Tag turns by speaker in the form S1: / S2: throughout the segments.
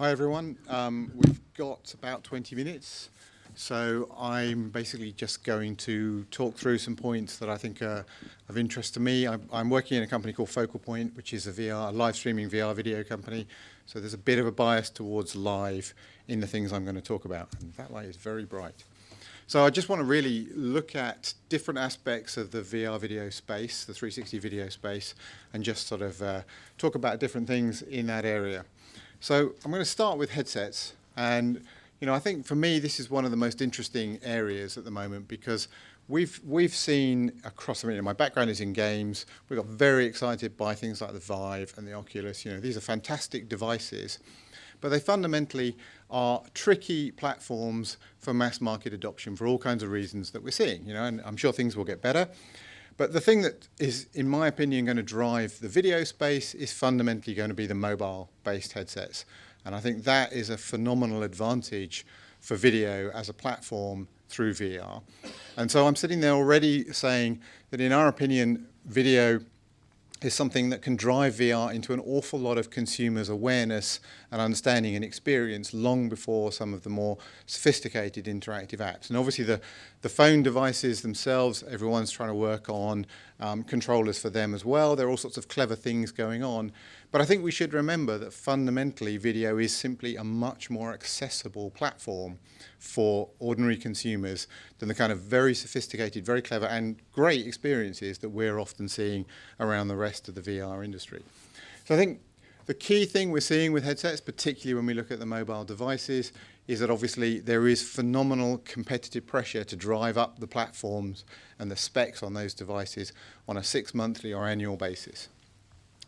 S1: Hi everyone. We've got about 20 minutes, so I'm basically just going to talk through some points that I think are of interest to me. I'm working in a company called Focal Point, which is a live streaming VR video company, so there's a bit of a bias towards live in the things I'm going to talk about, and that light is very bright. So I just want to really look at different aspects of the VR video space, the 360 video space, and just sort of talk about different things in that area. So I'm going to start with headsets, and I think for me this is one of the most interesting areas at the moment because we've seen across. My background is in games. We got very excited by things like the Vive and the Oculus. These are fantastic devices, but they fundamentally are tricky platforms for mass market adoption for all kinds of reasons that we're seeing. And I'm sure things will get better. But the thing that is, in my opinion, going to drive the video space is fundamentally going to be the mobile-based headsets. And I think that is a phenomenal advantage for video as a platform through VR. And so I'm sitting there already saying that, in our opinion, video is something that can drive VR into an awful lot of consumers' awareness and understanding and experience long before some of the more sophisticated interactive apps. And obviously the phone devices themselves, everyone's trying to work on controllers for them as well. There are all sorts of clever things going on. But I think we should remember that fundamentally video is simply a much more accessible platform for ordinary consumers than the kind of very sophisticated, very clever and great experiences that we're often seeing around the rest of the VR industry. So I think the key thing we're seeing with headsets, particularly when we look at the mobile devices, is that obviously there is phenomenal competitive pressure to drive up the platforms and the specs on those devices on a 6-monthly or annual basis.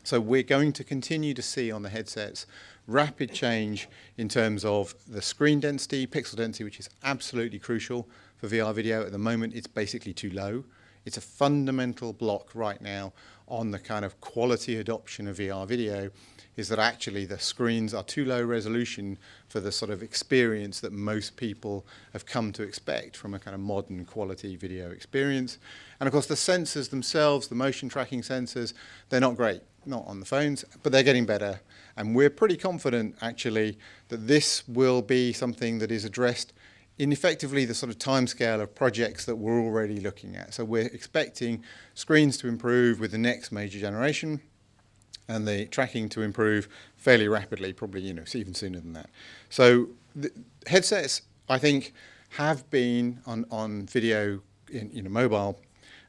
S1: So we're going to continue to see on the headsets rapid change in terms of the screen density, pixel density, which is absolutely crucial for VR video. At the moment, it's basically too low. It's a fundamental block right now on the kind of quality adoption of VR video, is that actually the screens are too low resolution for the sort of experience that most people have come to expect from a kind of modern quality video experience. And of course the sensors themselves, the motion tracking sensors, they're not great, not on the phones, but they're getting better. And we're pretty confident actually that this will be something that is addressed in effectively the sort of timescale of projects that we're already looking at. So we're expecting screens to improve with the next major generation, and the tracking to improve fairly rapidly, probably even sooner than that. So the headsets, I think, have been on video in mobile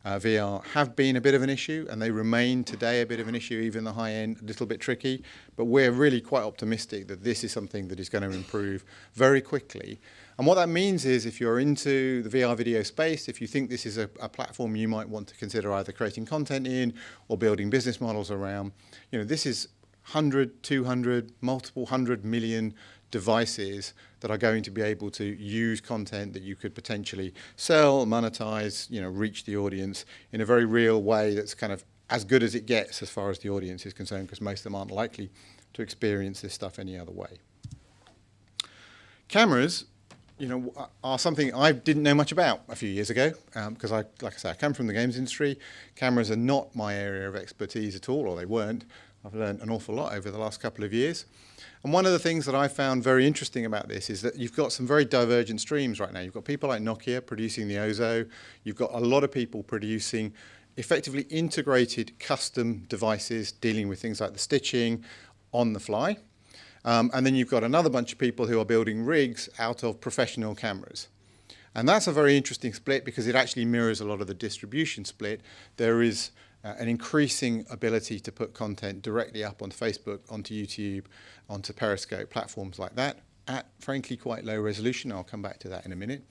S1: VR have been a bit of an issue, and they remain today a bit of an issue, even the high end, a little bit tricky. But we're really quite optimistic that this is something that is going to improve very quickly. And what that means is, if you're into the VR video space, if you think this is a platform you might want to consider either creating content in or building business models around, this is 100, 200, multiple 100 million devices that are going to be able to use content that you could potentially sell, monetize, reach the audience in a very real way that's kind of as good as it gets as far as the audience is concerned, because most of them aren't likely to experience this stuff any other way. Cameras, are something I didn't know much about a few years ago, because like I say, I come from the games industry. Cameras are not my area of expertise at all, or they weren't. I've learned an awful lot over the last couple of years. And one of the things that I found very interesting about this is that you've got some very divergent streams right now. You've got people like Nokia producing the Ozo. You've got a lot of people producing effectively integrated custom devices dealing with things like the stitching on the fly. And then you've got another bunch of people who are building rigs out of professional cameras. And that's a very interesting split because it actually mirrors a lot of the distribution split. There is an increasing ability to put content directly up on Facebook, onto YouTube, onto Periscope, platforms like that, at frankly quite low resolution. I'll come back to that in a minute.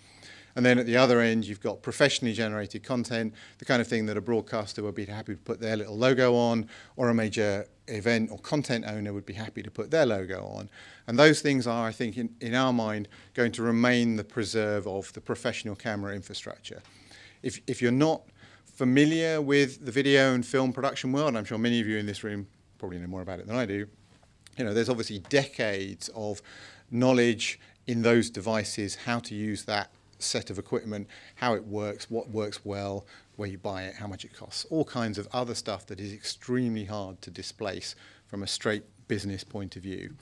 S1: And then at the other end, you've got professionally generated content, the kind of thing that a broadcaster would be happy to put their little logo on, or a major event or content owner would be happy to put their logo on. And those things are, I think, in our mind, going to remain the preserve of the professional camera infrastructure. If you're not familiar with the video and film production world, and I'm sure many of you in this room probably know more about it than I do, there's obviously decades of knowledge in those devices, how to use that set of equipment, how it works, what works well, where you buy it, how much it costs, all kinds of other stuff that is extremely hard to displace from a straight business point of view.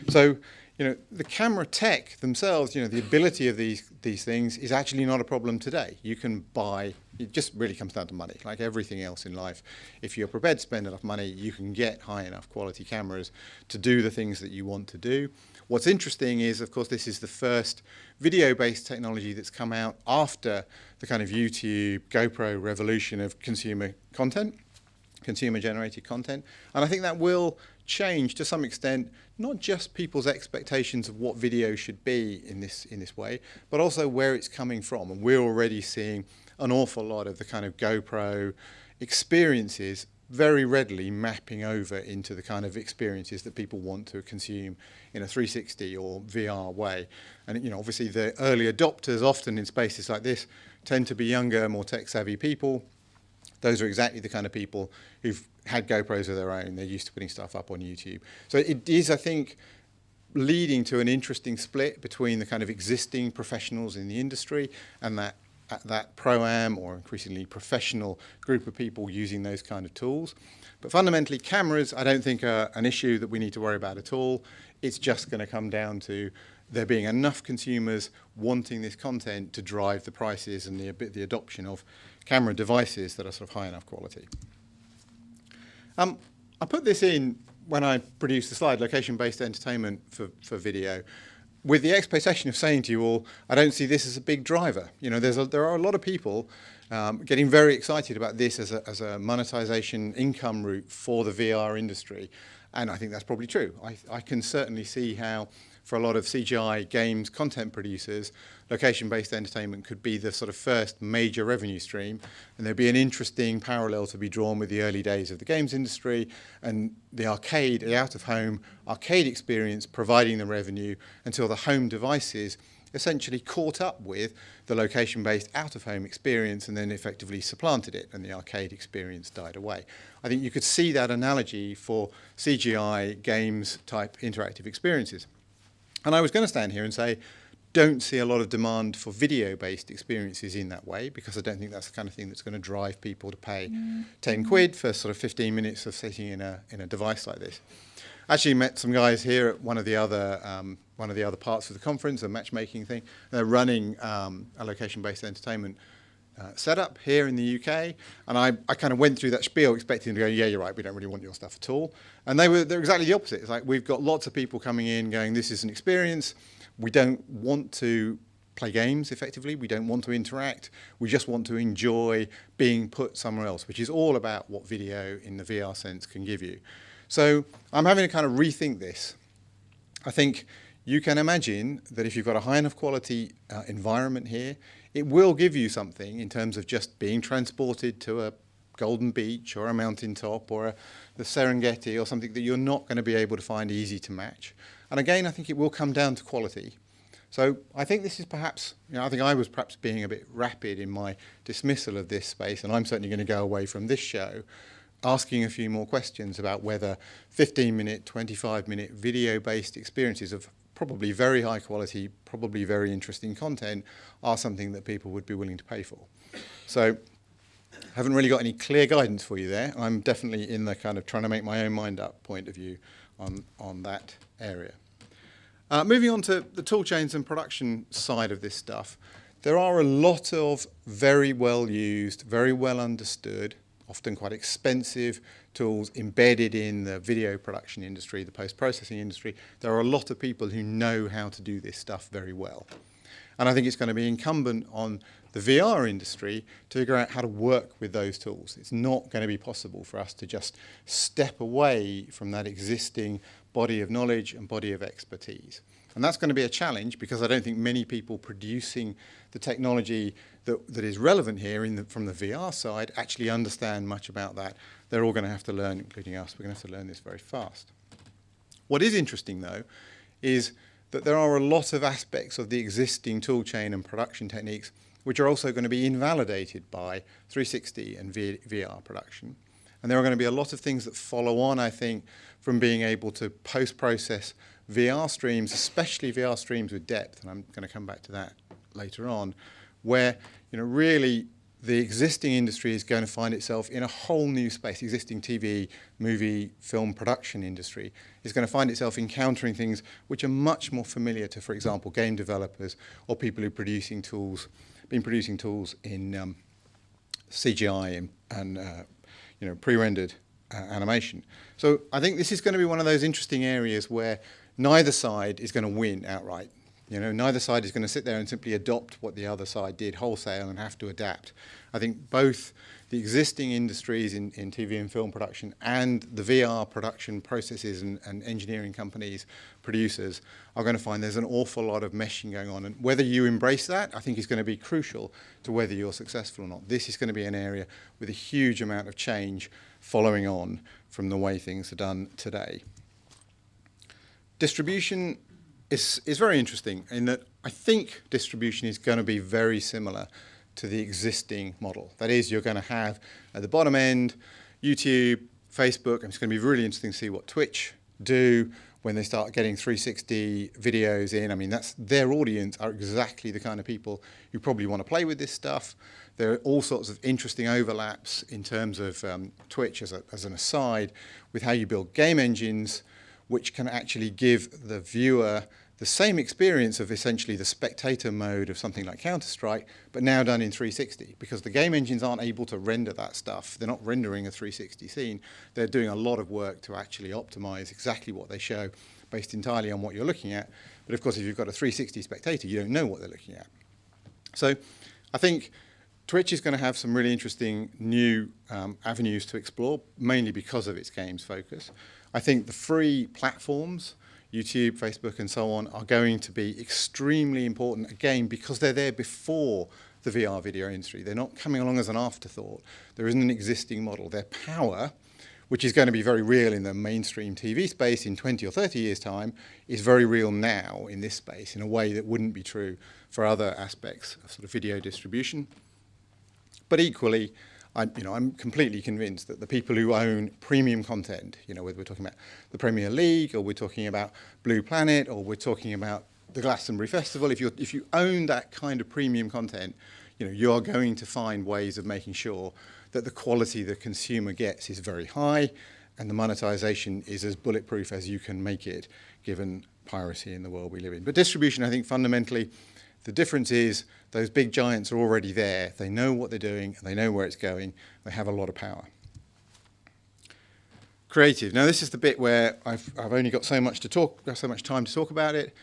S1: So, the camera tech themselves, the ability of these things is actually not a problem today. You can buy, it just really comes down to money, like everything else in life. If you're prepared to spend enough money, you can get high enough quality cameras to do the things that you want to do. What's interesting is, of course, this is the first video-based technology that's come out after the kind of YouTube, GoPro revolution of consumer content, consumer-generated content. And I think that will change to some extent, not just people's expectations of what video should be in this way, but also where it's coming from. And we're already seeing an awful lot of the kind of GoPro experiences very readily mapping over into the kind of experiences that people want to consume in a 360 or VR way. And obviously the early adopters often in spaces like this tend to be younger, more tech-savvy people. Those are exactly the kind of people who've had GoPros of their own. They're used to putting stuff up on YouTube. So it is, I think, leading to an interesting split between the kind of existing professionals in the industry and that pro-am or increasingly professional group of people using those kind of tools. But fundamentally, cameras, I don't think are an issue that we need to worry about at all. It's just going to come down to there being enough consumers wanting this content to drive the prices and the adoption of camera devices that are sort of high enough quality. I put this in when I produced the slide, location-based entertainment for video, with the expectation of saying to you all, I don't see this as a big driver. There are a lot of people getting very excited about this as a monetization income route for the VR industry, and I think that's probably true. I can certainly see how, for a lot of CGI games content producers, location-based entertainment could be the sort of first major revenue stream, and there'd be an interesting parallel to be drawn with the early days of the games industry and the arcade, the out-of-home arcade experience providing the revenue until the home devices essentially caught up with the location-based out-of-home experience and then effectively supplanted it, and the arcade experience died away. I think you could see that analogy for CGI games-type interactive experiences. And I was going to stand here and say, don't see a lot of demand for video-based experiences in that way, because I don't think that's the kind of thing that's going to drive people to pay 10 quid for sort of 15 minutes of sitting in a device like this. Actually met some guys here at one of the other parts of the conference, a matchmaking thing. They're running a location-based entertainment setup here in the UK, and I kind of went through that spiel expecting to go, yeah, you're right, we don't really want your stuff at all. And they're exactly the opposite. It's like, we've got lots of people coming in going, this is an experience. We don't want to play games effectively. We don't want to interact. We just want to enjoy being put somewhere else, which is all about what video in the VR sense can give you. So I'm having to kind of rethink this. I think you can imagine that if you've got a high enough quality environment here, it will give you something in terms of just being transported to a Golden Beach or a mountaintop or the Serengeti or something that you're not going to be able to find easy to match. And again, I think it will come down to quality. So I think this is perhaps, I think I was perhaps being a bit rapid in my dismissal of this space, and I'm certainly going to go away from this show asking a few more questions about whether 15-minute, 25-minute video-based experiences of probably very high quality, probably very interesting content are something that people would be willing to pay for. So I haven't really got any clear guidance for you there. I'm definitely in the kind of trying to make my own mind up point of view on that area. Moving on to the tool chains and production side of this stuff, there are a lot of very well used, very well understood, often quite expensive tools embedded in the video production industry, the post-processing industry. There are a lot of people who know how to do this stuff very well. And I think it's going to be incumbent on the VR industry to figure out how to work with those tools. It's not going to be possible for us to just step away from that existing body of knowledge and body of expertise. And that's going to be a challenge, because I don't think many people producing the technology that is relevant here from the VR side actually understand much about that. They're all going to have to learn, including us. We're going to have to learn this very fast. What is interesting, though, is that there are a lot of aspects of the existing tool chain and production techniques which are also going to be invalidated by 360 and VR production. And there are going to be a lot of things that follow on, I think, from being able to post-process VR streams, especially VR streams with depth, and I'm going to come back to that later on, where really the existing industry is going to find itself in a whole new space. Existing TV, movie, film production industry is going to find itself encountering things which are much more familiar to, for example, game developers or people who are producing tools in CGI and pre-rendered animation. So I think this is going to be one of those interesting areas where neither side is going to win outright. Neither side is going to sit there and simply adopt what the other side did wholesale and have to adapt. I think both the existing industries in TV and film production and the VR production processes and engineering companies, producers, are going to find there's an awful lot of meshing going on. And whether you embrace that, I think, is going to be crucial to whether you're successful or not. This is going to be an area with a huge amount of change following on from the way things are done today. Distribution is very interesting in that I think distribution is going to be very similar to the existing model. That is, you're going to have at the bottom end YouTube, Facebook, and it's going to be really interesting to see what Twitch do when they start getting 360 videos in. I mean, that's their audience are exactly the kind of people who probably want to play with this stuff. There are all sorts of interesting overlaps in terms of Twitch as an aside with how you build game engines, which can actually give the viewer the same experience of essentially the spectator mode of something like Counter-Strike, but now done in 360, because the game engines aren't able to render that stuff. They're not rendering a 360 scene. They're doing a lot of work to actually optimize exactly what they show based entirely on what you're looking at. But of course, if you've got a 360 spectator, you don't know what they're looking at. So I think Twitch is going to have some really interesting new avenues to explore, mainly because of its games focus. I think the free platforms, YouTube, Facebook, and so on, are going to be extremely important, again, because they're there before the VR video industry. They're not coming along as an afterthought. There isn't an existing model. Their power, which is going to be very real in the mainstream TV space in 20 or 30 years' time, is very real now in this space in a way that wouldn't be true for other aspects of sort of video distribution. But equally, I'm completely convinced that the people who own premium content, whether we're talking about the Premier League or we're talking about Blue Planet or we're talking about the Glastonbury Festival, if you own that kind of premium content, you are going to find ways of making sure that the quality the consumer gets is very high and the monetization is as bulletproof as you can make it, given piracy in the world we live in. But distribution, I think, fundamentally, the difference is those big giants are already there. They know what they're doing. They know where it's going. They have a lot of power. Creative. Now, this is the bit where I've only got so much time to talk about it.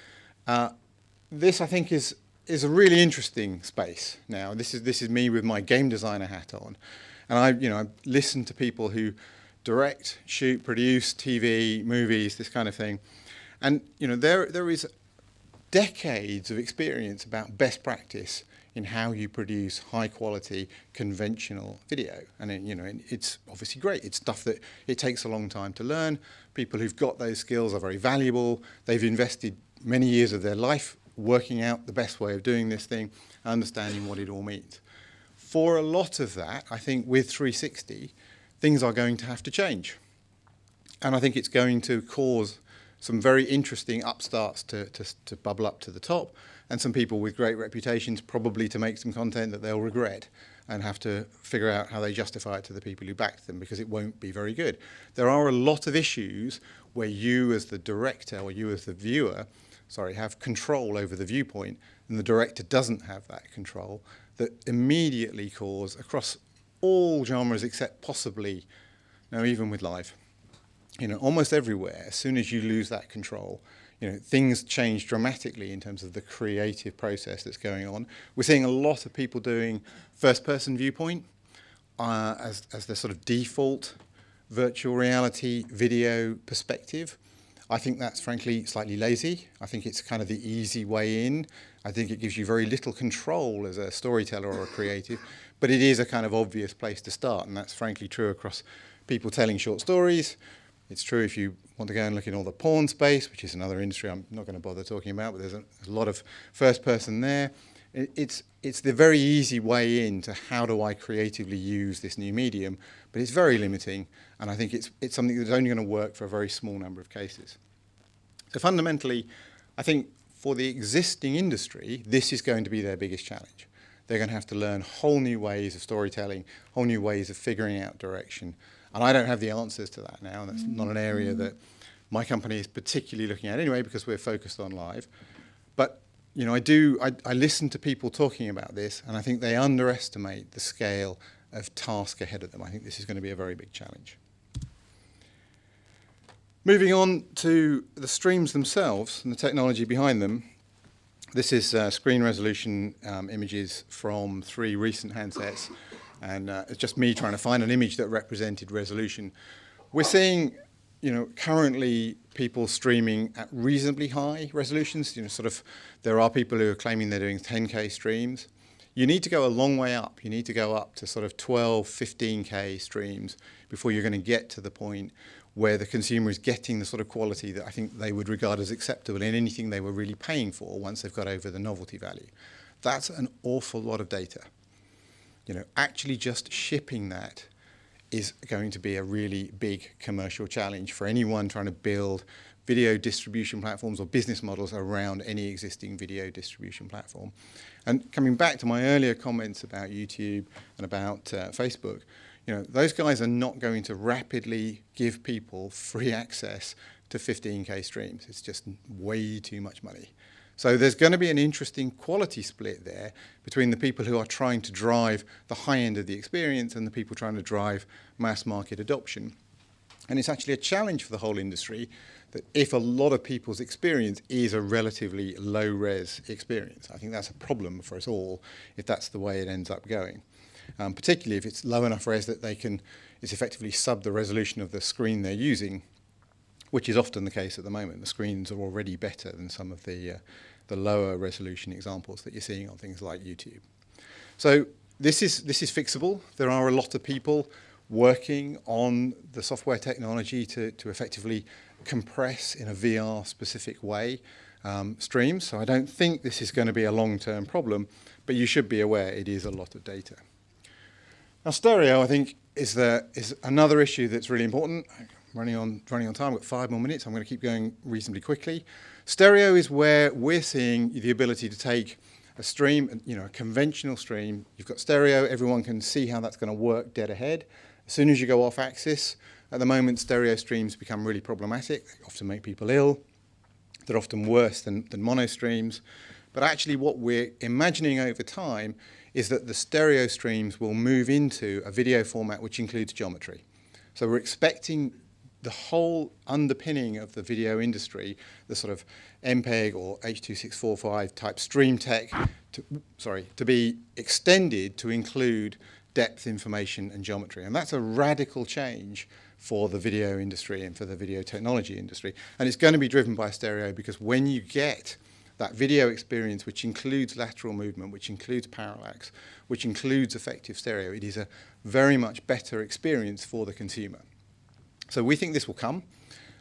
S1: This, I think, is a really interesting space. Now, this is me with my game designer hat on, and I listen to people who direct, shoot, produce TV, movies, this kind of thing, and there is decades of experience about best practice in how you produce high quality conventional video. And it's obviously great. It's stuff that it takes a long time to learn. People who've got those skills are very valuable. They've invested many years of their life working out the best way of doing this thing, understanding what it all means. For a lot of that, I think with 360, things are going to have to change. And I think it's going to cause some very interesting upstarts to bubble up to the top, and some people with great reputations probably to make some content that they'll regret and have to figure out how they justify it to the people who backed them, because it won't be very good. There are a lot of issues where you as the director or you as the viewer, have control over the viewpoint, and the director doesn't have that control, that immediately cause, across all genres except possibly, even with live, almost everywhere, as soon as you lose that control, things change dramatically in terms of the creative process that's going on. We're seeing a lot of people doing first-person viewpoint as their sort of default virtual reality video perspective. I think that's frankly slightly lazy. I think it's kind of the easy way in. I think it gives you very little control as a storyteller or a creative, but it is a kind of obvious place to start, and that's frankly true across people telling short stories. It's true if you want to go and look in all the porn space, which is another industry I'm not going to bother talking about, but there's a lot of first person there. It's the very easy way into how do I creatively use this new medium, but it's very limiting, and I think it's something that's only going to work for a very small number of cases. So fundamentally, I think for the existing industry, this is going to be their biggest challenge. they're going to have to learn whole new ways of storytelling, whole new ways of figuring out direction. And I don't have the answers to that now, and that's not an area that my company is particularly looking at anyway, because we're focused on live. But you know, I listen to people talking about this, and I think they underestimate the scale of task ahead of them. I think this is going to be a very big challenge. Moving on to the streams themselves and the technology behind them. This is screen resolution images from 3 recent handsets, and it's just me trying to find an image that represented resolution. We're seeing, you know, currently people streaming at reasonably high resolutions. You know, sort of, there are people who are claiming they're doing 10K streams. You need to go a long way up. You need to go up to sort of 12, 15K streams before you're going to get to the point where the consumer is getting the sort of quality that I think they would regard as acceptable in anything they were really paying for once they've got over the novelty value. That's an awful lot of data. You know, actually just shipping that is going to be a really big commercial challenge for anyone trying to build video distribution platforms or business models around any existing video distribution platform. And coming back to my earlier comments about YouTube and about Facebook, you know, those guys are not going to rapidly give people free access to 15K streams. It's just way too much money. So there's going to be an interesting quality split there between the people who are trying to drive the high end of the experience and the people trying to drive mass market adoption. And it's actually a challenge for the whole industry that if a lot of people's experience is a relatively low-res experience, I think that's a problem for us all if that's the way it ends up going. Particularly if it's low enough res that it's effectively sub the resolution of the screen they're using, which is often the case at the moment. The screens are already better than some of the lower resolution examples that you're seeing on things like YouTube. So this is fixable. There are a lot of people working on the software technology to effectively compress in a VR-specific way streams. So I don't think this is going to be a long-term problem, but you should be aware it is a lot of data. Now, stereo, I think, is another issue that's really important. Running on time, I've got 5 more minutes. I'm going to keep going reasonably quickly. Stereo is where we're seeing the ability to take a stream, you know, a conventional stream. You've got stereo. Everyone can see how that's going to work dead ahead. As soon as you go off axis, at the moment, stereo streams become really problematic. They often make people ill. They're often worse than mono streams. But actually, what we're imagining over time is that the stereo streams will move into a video format which includes geometry. So we're expecting the whole underpinning of the video industry, the sort of MPEG or H.264.5 type stream tech, to be extended to include depth information and geometry. And that's a radical change for the video industry and for the video technology industry. And it's going to be driven by stereo, because when you get that video experience, which includes lateral movement, which includes parallax, which includes effective stereo, it is a very much better experience for the consumer. So we think this will come,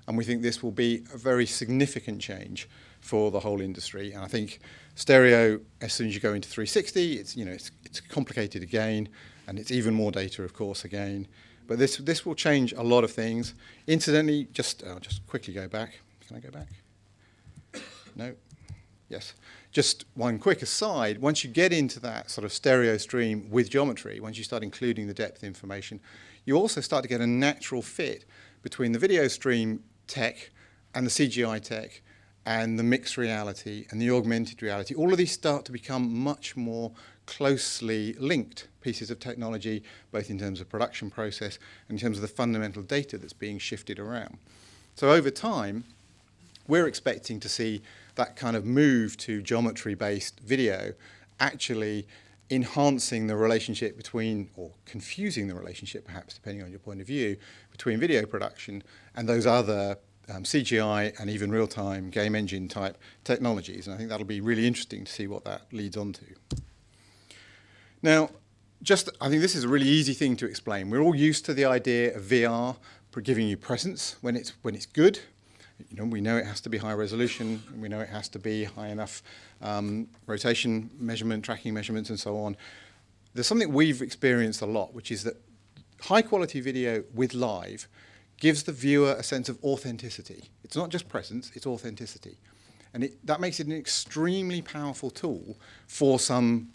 S1: and we think this will be a very significant change for the whole industry. And I think stereo, as soon as you go into 360, it's complicated again, and it's even more data, of course, again. But this will change a lot of things. Incidentally, I'll just quickly go back. Can I go back? No. Yes. Just one quick aside, once you get into that sort of stereo stream with geometry, once you start including the depth information, you also start to get a natural fit between the video stream tech and the CGI tech and the mixed reality and the augmented reality. All of these start to become much more closely linked pieces of technology, both in terms of production process and in terms of the fundamental data that's being shifted around. So over time, we're expecting to see that kind of move to geometry-based video actually enhancing the relationship between, or confusing the relationship perhaps, depending on your point of view, between video production and those other CGI and even real-time game engine type technologies. And I think that'll be really interesting to see what that leads on to. Now, I think this is a really easy thing to explain. We're all used to the idea of VR giving you presence when it's good. You know, we know it has to be high resolution, and we know it has to be high enough rotation measurement, tracking measurements, and so on. There's something we've experienced a lot, which is that high quality video with live gives the viewer a sense of authenticity. It's not just presence, it's authenticity. And that makes it an extremely powerful tool for some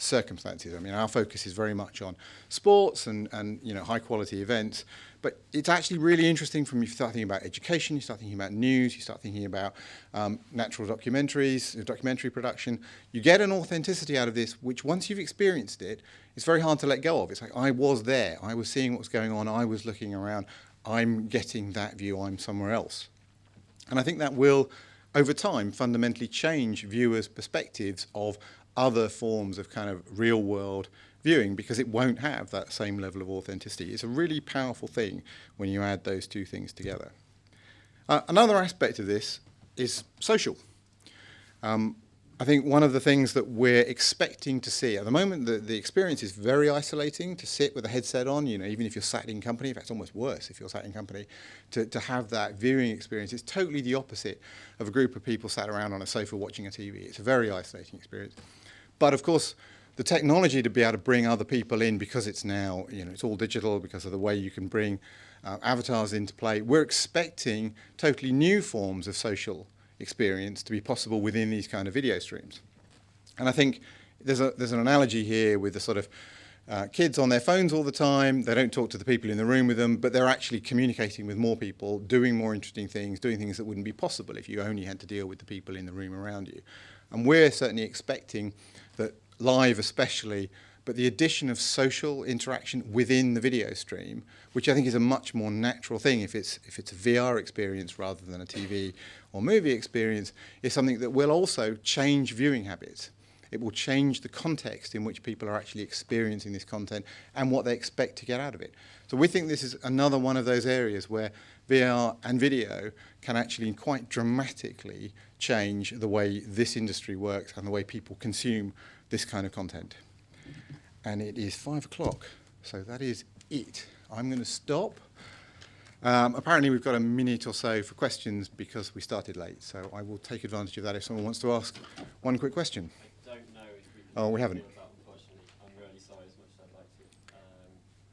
S1: circumstances. I mean, our focus is very much on sports and you know, high quality events, but it's actually really interesting from you start thinking about education, you start thinking about news, you start thinking about natural documentaries, documentary production. You get an authenticity out of this, which once you've experienced it, it's very hard to let go of. It's like, I was there, I was seeing what was going on, I was looking around, I'm getting that view, I'm somewhere else. And I think that will, over time, fundamentally change viewers' perspectives of other forms of kind of real world viewing, because it won't have that same level of authenticity. It's a really powerful thing when you add those two things together. Another aspect of this is social. I think one of the things that we're expecting to see at the moment, the experience is very isolating. To sit with a headset on, you know, even if you're sat in company, in fact, it's almost worse if you're sat in company, to have that viewing experience. It's totally the opposite of a group of people sat around on a sofa watching a TV. It's a very isolating experience. But of course, the technology to be able to bring other people in, because it's now, you know, it's all digital, because of the way you can bring avatars into play, we're expecting totally new forms of social experience to be possible within these kind of video streams. And I think there's an analogy here with the sort of kids on their phones all the time. They don't talk to the people in the room with them, but they're actually communicating with more people, doing more interesting things, doing things that wouldn't be possible if you only had to deal with the people in the room around you. And we're certainly expecting that live especially, but the addition of social interaction within the video stream, which I think is a much more natural thing if it's a VR experience rather than a TV or movie experience, is something that will also change viewing habits. It will change the context in which people are actually experiencing this content and what they expect to get out of it. So we think this is another one of those areas where VR and video can actually quite dramatically change the way this industry works and the way people consume this kind of content. And it is 5 o'clock, so that is it. I'm going to stop. Apparently we've got a minute or so for questions because we started late, so I will take advantage of that if someone wants to ask one quick question.
S2: I don't know if we can.
S1: Oh, we haven't.
S2: That, unfortunately. I'm really sorry as much as I'd like to.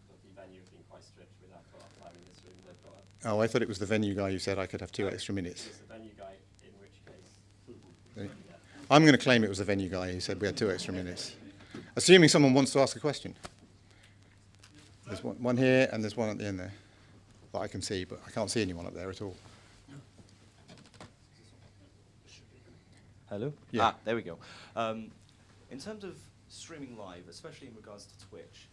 S2: But the venue have been quite strict with that cut-off time in this room. They've got
S1: Oh, I thought it was the venue guy who said I could have 2 extra minutes.
S2: It's the venue guy, in which case.
S1: I'm going to claim it was the venue guy who said we had 2 extra minutes. Assuming someone wants to ask a question. There's one here and there's one at the end there that I can see, but I can't see anyone up there at all.
S3: Hello?
S1: Yeah.
S3: There we go. In terms of streaming live, especially in regards to Twitch,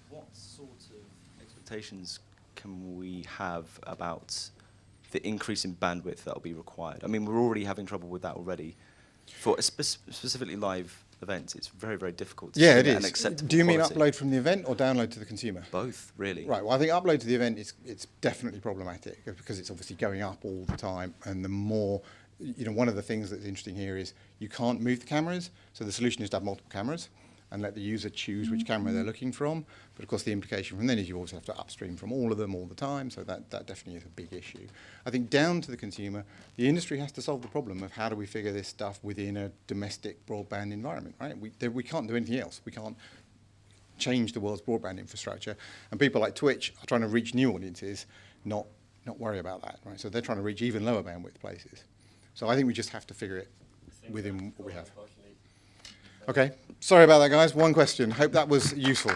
S3: what sort of expectations can we have about the increase in bandwidth that will be required? I mean, we're already having trouble with that already. For specifically live events, it's very, very difficult to
S1: Yeah, it
S3: an
S1: is.
S3: acceptable
S1: Do you mean
S3: quality.
S1: upload from the event or download to the consumer?
S3: Both, really.
S1: Right, well, I think upload to the event, it's definitely problematic because it's obviously going up all the time, and the more, you know, one of the things that's interesting here is you can't move the cameras, so the solution is to have multiple cameras and let the user choose which camera they're looking from. But of course the implication from then is you also have to upstream from all of them all the time, so that definitely is a big issue. I think down to the consumer, the industry has to solve the problem of how do we figure this stuff within a domestic broadband environment, right? We can't do anything else. We can't change the world's broadband infrastructure, and people like Twitch are trying to reach new audiences, not worry about that, right? So they're trying to reach even lower bandwidth places. So I think we just have to figure it within what we have. Okay, sorry about that, guys. One question. Hope that was useful.